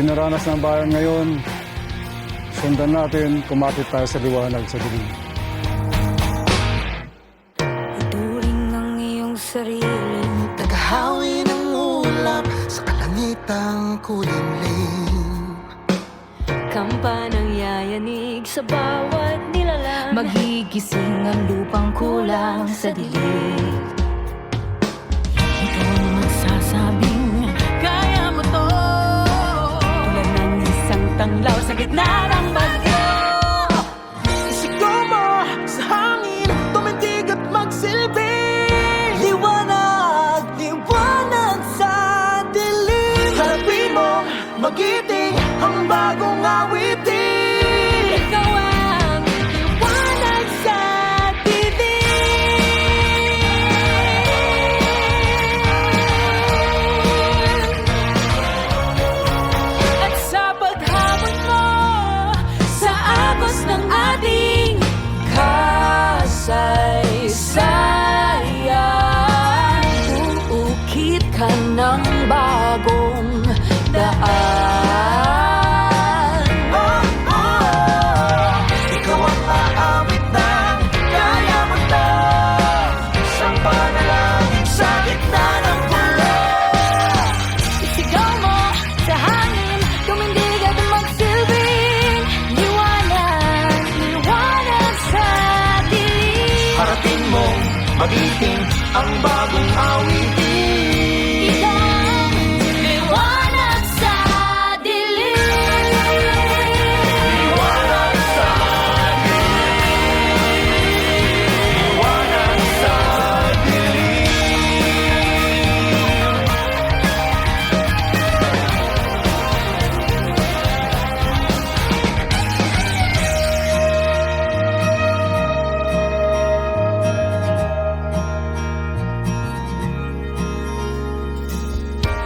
dinaranas ng bayan ngayon, sundan natin, kumapit tayo sa liwanag sa dilim. Ituring ang iyong sariling Tagahawi ng ulap sa kalangitang kulimlim. kampanang yayanig sa bawat nilalang. Magigising ang lupang kulang sa dilig. Ito ang magsasabing kaya mo to. Tulad ng isang tanglaw sa gitna ng bagyo. Isigaw mo sa hangin, tumindig at magsilbing. Liwanag, liwanag sa dilim. Harapin mo, magiting ang bagong awitin. Ikaw ang liwanag sa dilim. At sa paghamon mo sa agos ng ating kasaysayan, uukit ka ng bagong daan. Ikaw ang aawit ng kaya mo to. Isang panalangin sa gitna ng kulay. Isigaw mo sa hangin, tumindig at magsilbing liwanag, liwanag sa dilim. Harapin mo, magiting ang bagong awitin. Ikaw ang liwanag sa dilim. Liwanag sa dilim. Liwanag sa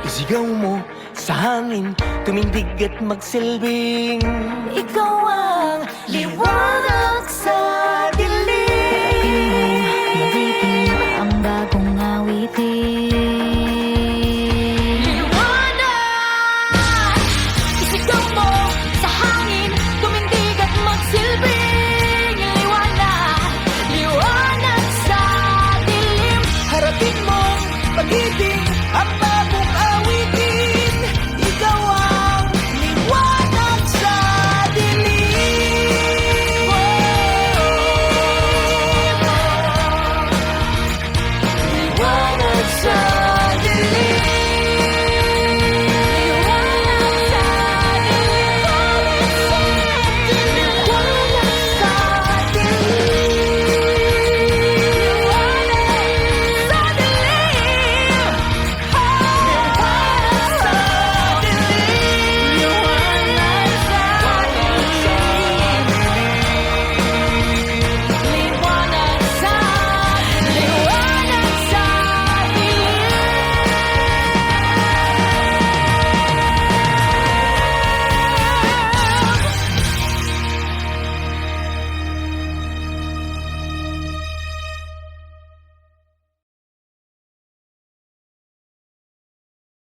Isigaw mo sa hangin, tumindig at magsilbing. Ikaw ang liwanag